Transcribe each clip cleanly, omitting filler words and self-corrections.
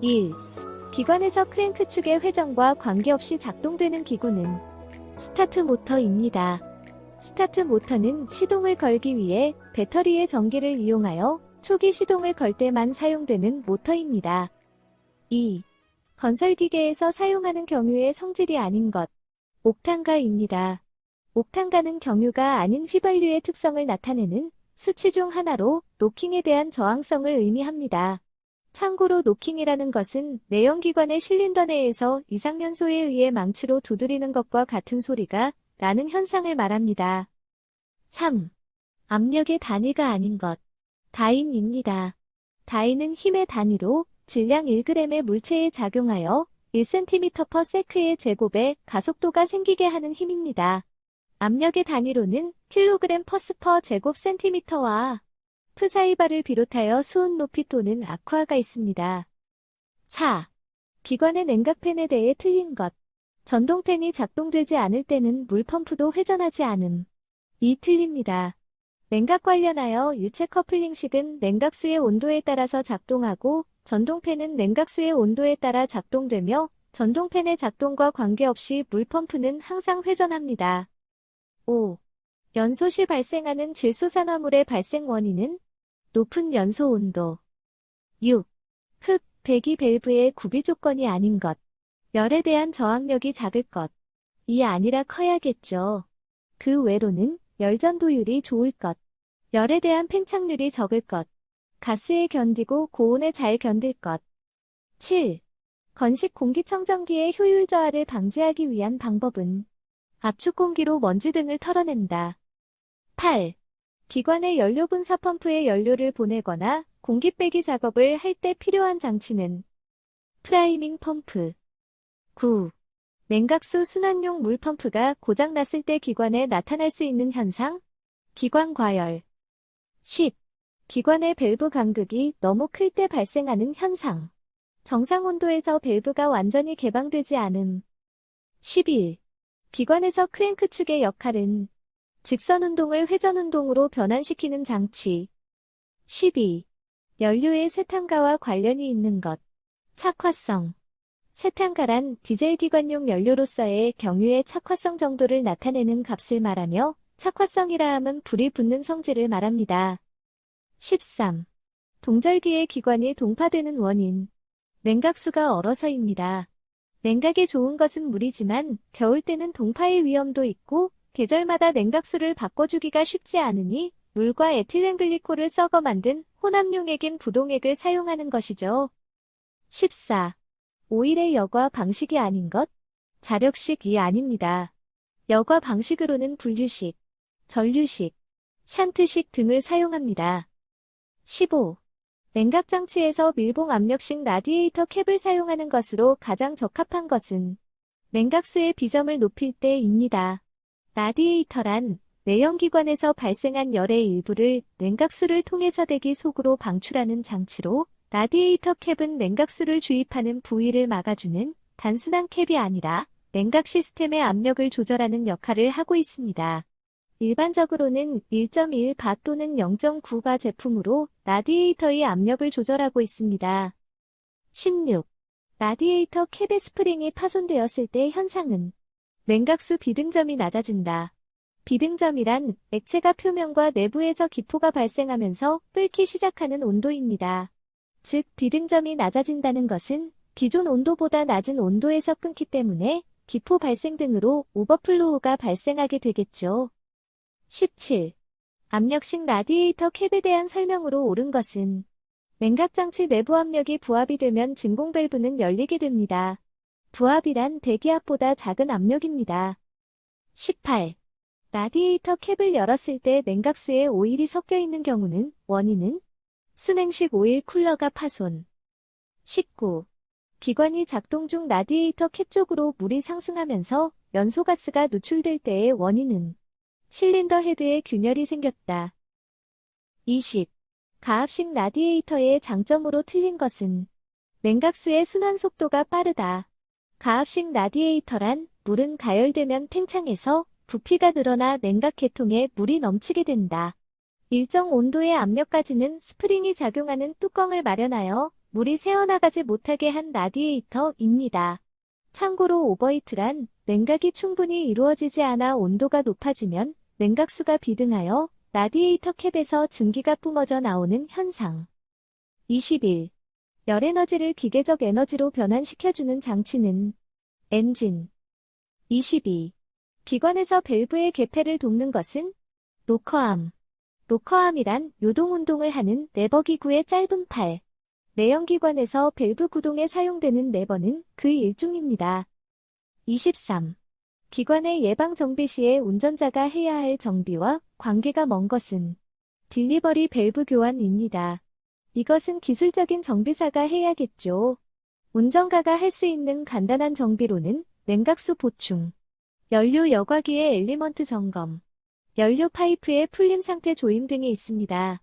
1. 기관에서 크랭크 축의 회전과 관계없이 작동되는 기구는 스타트 모터입니다. 스타트 모터는 시동을 걸기 위해 배터리의 전기를 이용하여 초기 시동을 걸 때만 사용되는 모터입니다. 2. 건설기계에서 사용하는 경유의 성질이 아닌 것, 옥탄가입니다. 옥탄가는 경유가 아닌 휘발유의 특성을 나타내는 수치 중 하나로 노킹에 대한 저항성을 의미합니다. 참고로 노킹이라는 것은 내연기관의 실린더 내에서 이상연소에 의해 망치로 두드리는 것과 같은 소리가 나는 현상을 말합니다. 3. 압력의 단위가 아닌 것, 다인입니다. 다인은 힘의 단위로 질량 1g의 물체에 작용하여 1cm/s의 제곱의 가속도가 생기게 하는 힘입니다. 압력의 단위로는 kg/제곱센티미터와 프사이바를 비롯하여 수은 높이 또는 아쿠아가 있습니다. 4. 기관의 냉각팬에 대해 틀린 것. 전동팬이 작동되지 않을 때는 물펌프도 회전하지 않음. 이 틀립니다. 냉각 관련하여 유체 커플링식은 냉각수의 온도에 따라서 작동하고 전동팬은 냉각수의 온도에 따라 작동되며 전동팬의 작동과 관계없이 물펌프는 항상 회전합니다. 5. 연소 시 발생하는 질소산화물의 발생 원인은 높은 연소 온도. 6. 흡, 배기 밸브의 구비 조건이 아닌 것. 열에 대한 저항력이 작을 것. 이 아니라 커야겠죠. 그 외로는 열전도율이 좋을 것. 열에 대한 팽창률이 적을 것. 가스에 견디고 고온에 잘 견딜 것. 7. 건식 공기청정기의 효율 저하를 방지하기 위한 방법은 압축 공기로 먼지 등을 털어낸다. 8. 기관의 연료 분사 펌프에 연료를 보내거나 공기 빼기 작업을 할 때 필요한 장치는 프라이밍 펌프. 9. 냉각수 순환용 물펌프가 고장났을 때 기관에 나타날 수 있는 현상? 기관 과열. 10. 기관의 밸브 간극이 너무 클 때 발생하는 현상. 정상 온도에서 밸브가 완전히 개방되지 않음. 11. 기관에서 크랭크 축의 역할은 직선 운동을 회전 운동으로 변환시키는 장치. 12. 연료의 세탄가와 관련이 있는 것. 착화성. 세탄가란 디젤 기관용 연료로서의 경유의 착화성 정도를 나타내는 값을 말하며 착화성이라 함은 불이 붙는 성질을 말합니다. 13. 동절기의 기관이 동파되는 원인. 냉각수가 얼어서입니다. 냉각이 좋은 것은 물이지만 겨울 때는 동파의 위험도 있고 계절마다 냉각수를 바꿔주기가 쉽지 않으니 물과 에틸렌글리콜을 섞어 만든 혼합용액인 부동액을 사용하는 것이죠. 14. 오일의 여과 방식이 아닌 것? 자력식이 아닙니다. 여과 방식으로는 분류식, 전류식, 샨트식 등을 사용합니다. 15. 냉각장치에서 밀봉 압력식 라디에이터 캡을 사용하는 것으로 가장 적합한 것은 냉각수의 비점을 높일 때입니다. 라디에이터란 내연기관에서 발생한 열의 일부를 냉각수를 통해서 대기 속으로 방출하는 장치로 라디에이터 캡은 냉각수를 주입하는 부위를 막아주는 단순한 캡이 아니라 냉각 시스템의 압력을 조절하는 역할을 하고 있습니다. 일반적으로는 1.1바 또는 0.9바 제품으로 라디에이터의 압력을 조절하고 있습니다. 16. 라디에이터 캡의 스프링이 파손되었을 때 현상은 냉각수 비등점이 낮아진다. 비등점이란 액체가 표면과 내부에서 기포가 발생하면서 끓기 시작하는 온도입니다. 즉, 비등점이 낮아진다는 것은 기존 온도보다 낮은 온도에서 끊기 때문에 기포 발생 등으로 오버플로우가 발생하게 되겠죠. 17. 압력식 라디에이터 캡에 대한 설명으로 옳은 것은 냉각장치 내부 압력이 부합이 되면 진공 밸브는 열리게 됩니다. 부합이란 대기압보다 작은 압력입니다. 18. 라디에이터 캡을 열었을 때 냉각수에 오일이 섞여 있는 경우는 원인은 순행식 오일 쿨러가 파손. 19. 기관이 작동 중 라디에이터 캡 쪽으로 물이 상승하면서 연소가스가 누출될 때의 원인은 실린더 헤드에 균열이 생겼다. 20. 가압식 라디에이터의 장점으로 틀린 것은 냉각수의 순환 속도가 빠르다. 가압식 라디에이터란 물은 가열되면 팽창해서 부피가 늘어나 냉각 계통에 물이 넘치게 된다. 일정 온도의 압력까지는 스프링이 작용하는 뚜껑을 마련하여 물이 새어나가지 못하게 한 라디에이터입니다. 참고로 오버히트란 냉각이 충분히 이루어지지 않아 온도가 높아지면 냉각수가 비등하여 라디에이터 캡에서 증기가 뿜어져 나오는 현상. 21. 열에너지를 기계적 에너지로 변환시켜주는 장치는 엔진. 22. 기관에서 밸브의 개폐를 돕는 것은 로커암. 로커암이란 요동운동을 하는 레버 기구의 짧은 팔. 내연기관에서 밸브 구동에 사용되는 레버는 그 일종입니다. 23. 기관의 예방 정비 시에 운전자가 해야 할 정비와 관계가 먼 것은 딜리버리 밸브 교환입니다. 이것은 기술적인 정비사가 해야겠죠. 운전가가 할 수 있는 간단한 정비로는 냉각수 보충, 연료 여과기의 엘리먼트 점검, 연료 파이프의 풀림 상태 조임 등이 있습니다.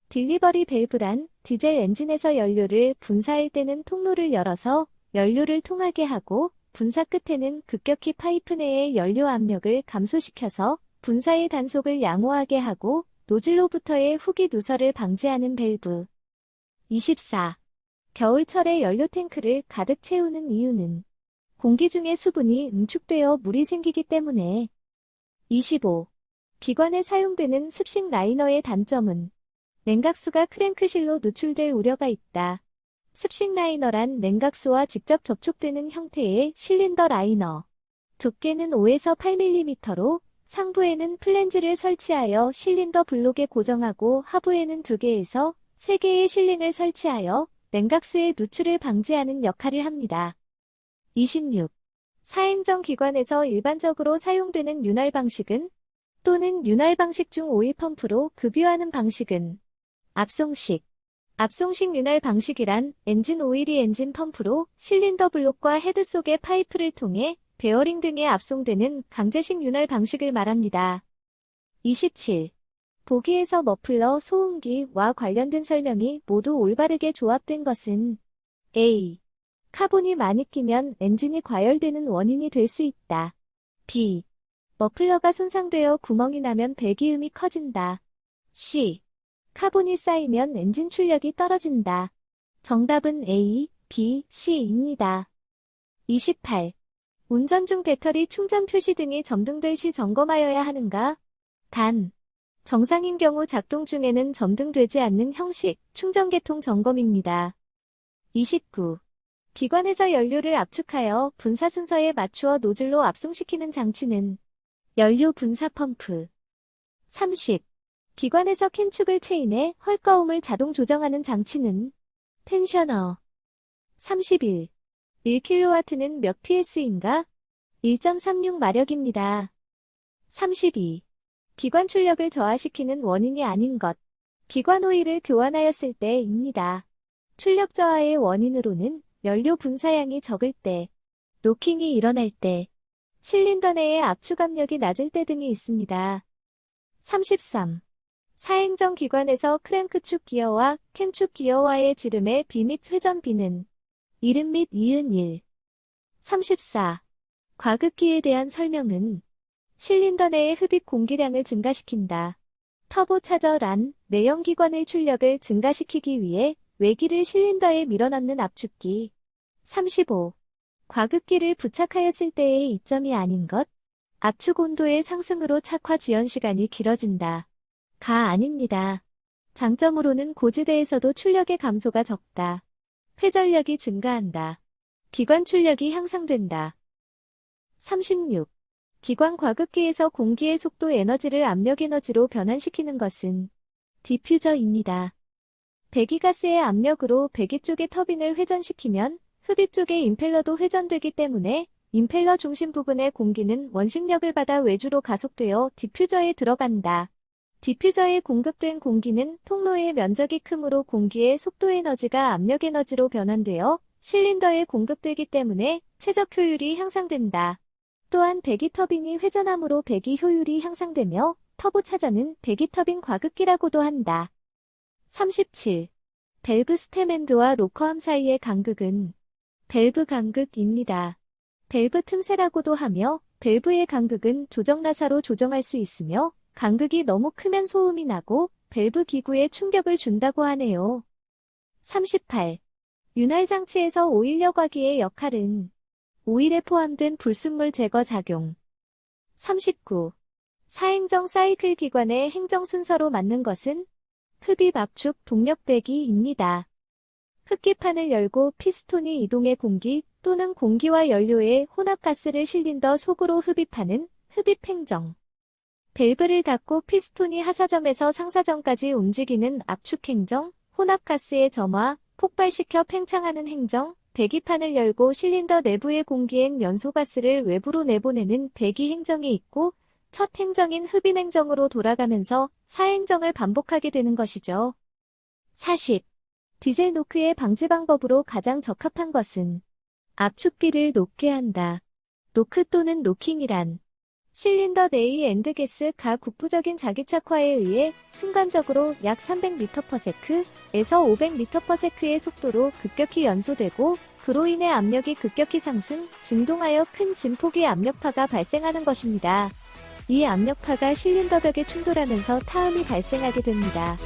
딜리버리 밸브란 디젤 엔진에서 연료를 분사할 때는 통로를 열어서 연료를 통하게 하고 분사 끝에는 급격히 파이프 내의 연료 압력을 감소시켜서 분사의 단속을 양호하게 하고 노즐로부터의 후기 누설을 방지하는 밸브. 24. 겨울철에 연료 탱크를 가득 채우는 이유는 공기 중에 수분이 응축되어 물이 생기기 때문에. 25. 기관에 사용되는 습식 라이너의 단점은 냉각수가 크랭크실로 누출될 우려가 있다. 습식 라이너란 냉각수와 직접 접촉되는 형태의 실린더 라이너. 두께는 5에서 8mm로 상부에는 플랜지를 설치하여 실린더 블록에 고정하고 하부에는 2개에서 3개의 실링을 설치하여 냉각수의 누출을 방지하는 역할을 합니다. 26. 사행정 기관에서 일반적으로 사용되는 윤활 방식은 또는 윤활 방식 중 오일 펌프로 급유하는 방식은 압송식. 압송식 윤활 방식이란 엔진 오일이 엔진 펌프로 실린더 블록과 헤드 속의 파이프를 통해 베어링 등에 압송되는 강제식 윤활 방식을 말합니다. 27. 보기에서 머플러 소음기와 관련된 설명이 모두 올바르게 조합된 것은 A. 카본이 많이 끼면 엔진이 과열되는 원인이 될 수 있다. B. 머플러가 손상되어 구멍이 나면 배기음이 커진다. C. 카본이 쌓이면 엔진 출력이 떨어진다. 정답은 A, B, C입니다. 28. 운전 중 배터리 충전 표시 등이 점등될 시 점검하여야 하는가? 단. 정상인 경우 작동 중에는 점등되지 않는 형식 충전 계통 점검입니다. 29. 기관에서 연료를 압축하여 분사 순서에 맞추어 노즐로 압송시키는 장치는 연료 분사 펌프. 30. 기관에서 캔축을 체인해 헐거움을 자동 조정하는 장치는 텐셔너. 31. 1kW는 몇 PS인가? 1.36마력입니다. 32. 기관 출력을 저하시키는 원인이 아닌 것. 기관 오일을 교환하였을 때입니다. 출력 저하의 원인으로는 연료 분사량이 적을 때, 노킹이 일어날 때, 실린더 내의 압축 압력이 낮을 때 등이 있습니다. 33. 사행정 기관에서 크랭크축 기어와 캠축 기어와의 지름의 비 및 회전 비는 이름 및 이은 1. 34. 과극기에 대한 설명은 실린더 내의 흡입 공기량을 증가시킨다. 터보차저란 내연기관의 출력을 증가시키기 위해 외기를 실린더에 밀어넣는 압축기. 35. 과극기를 부착하였을 때의 이점이 아닌 것. 압축 온도의 상승으로 착화 지연 시간이 길어진다. 가 아닙니다. 장점으로는 고지대에서도 출력의 감소가 적다. 회전력이 증가한다. 기관 출력이 향상된다. 36. 기관 과극기에서 공기의 속도 에너지를 압력 에너지로 변환시키는 것은 디퓨저입니다. 배기가스의 압력으로 배기 쪽의 터빈을 회전시키면 흡입 쪽의 임펠러도 회전되기 때문에 임펠러 중심 부분의 공기는 원심력을 받아 외주로 가속되어 디퓨저에 들어간다. 디퓨저에 공급된 공기는 통로의 면적이 크므로 공기의 속도 에너지가 압력 에너지로 변환되어 실린더에 공급되기 때문에 최적 효율이 향상된다. 또한 배기 터빈이 회전함으로 배기 효율이 향상되며 터보차저는 배기 터빈 과극기라고도 한다. 37. 밸브 스템엔드와 로커암 사이의 간극은 밸브 간극입니다. 밸브 틈새라고도 하며 밸브의 간극은 조정 나사로 조정할 수 있으며 간극이 너무 크면 소음이 나고 밸브 기구에 충격을 준다고 하네요. 38. 윤활 장치에서 오일 여과기의 역할은 오일에 포함된 불순물 제거 작용. 39. 사행정 사이클 기관의 행정 순서로 맞는 것은 흡입 압축 동력 배기입니다. 흡기판을 열고 피스톤이 이동해 공기 또는 공기와 연료의 혼합가스를 실린더 속으로 흡입하는 흡입 행정. 밸브를 닫고 피스톤이 하사점에서 상사점까지 움직이는 압축 행정, 혼합가스의 점화, 폭발시켜 팽창하는 행정, 배기판을 열고 실린더 내부의 공기엔 연소가스를 외부로 내보내는 배기 행정이 있고, 첫 행정인 흡인 행정으로 돌아가면서 사행정을 반복하게 되는 것이죠. 40. 디젤 노크의 방지 방법으로 가장 적합한 것은 압축비를 높게 한다. 노크 또는 노킹이란 실린더 내의 엔드게스 가 국부적인 자기착화에 의해 순간적으로 약 300m/s에서 500m/s의 속도로 급격히 연소되고 그로 인해 압력이 급격히 상승, 진동하여 큰 진폭의 압력파가 발생하는 것입니다. 이 압력파가 실린더 벽에 충돌하면서 타음이 발생하게 됩니다.